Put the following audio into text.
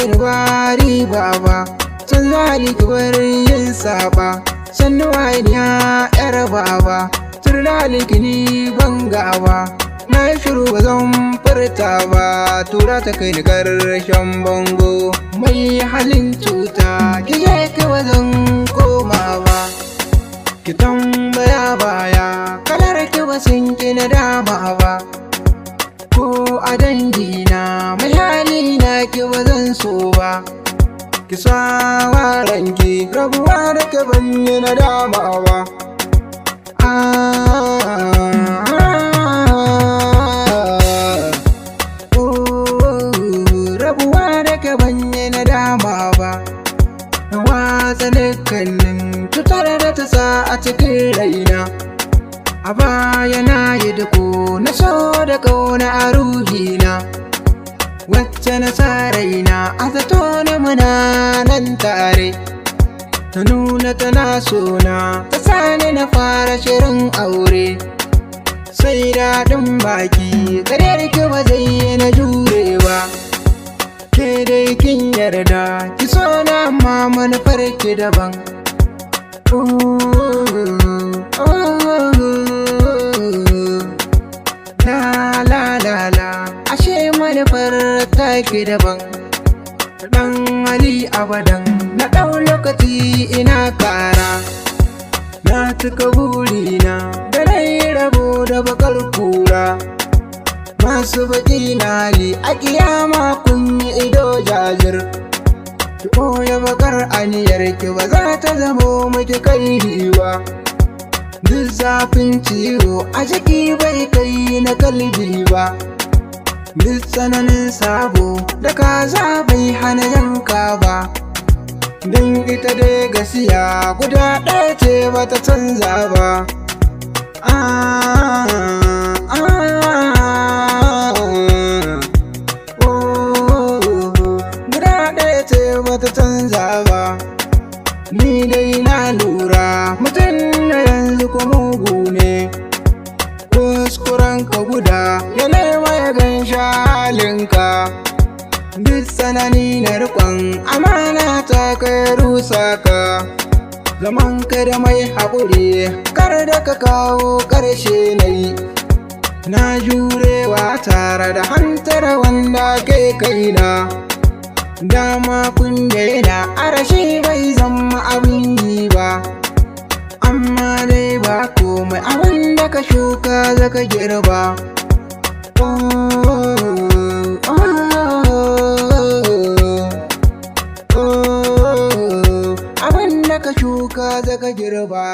ni ba riba ba, can zali ki bar yin saba, sannu waniya yar baba, turnali ki ni ban gaba, na yi shiru ba zan furta ba, tura ta kai ni karshen bango, mai halin cuta ki je ki ba zan koma ba, ki tambaya baya kalar ki ba sun ki na dama ba, ko a dangina mai hali na ki ba zan so ba, ki sa ranki rabuwa da ke ban yi na dama ba. Rabuwa da ke ban yi na dama ba, na watsa dukkanin cutar da ta sa a cikin raina, a baya na yi duku na so da kauna a ruhina, wacce na sa raina a zato na muna nan tare, ta nuna tana sona ta sani na fara shirin aure, sai daɗin baki ƙaryar ki ba zai na jure ba, ke dai kin yarda ki so na amma manufar ki daban. La ashe manufar taki daban, dan hali abadan na ɗau lokaci ina kara, na cika burina da rai rabo da bakar kura, masu baki na hali a kiyama kun yi ido jajir, ki ɓoye bakar aniyar ki ba za ta zamo miki kai ba, duk zafin ciwo a jiki bai kai na kalbi ba, duk tsananin sabo da kaza bai hana yanka ba, don ita dai gaskiya guda ɗaya ce ba ta canza ba. Guda ɗaya ce ba ta canza ba, ni dai na lura mutum na yanzu ko mugu ne, kuskuren ka guda ya nema ya gan halinka, duk tsanani na riƙon amana ta kai rusa ka, zaman ka da mai haƙuri kar da ka kawo ƙarshe na yi, na jurewa tare da hantara wanda ke kaina, dama kun daina arashi bai zama abin yi ba, amma dai ba komai abin da ka shuka zaka girba. Abin da ka shuka zaka girba.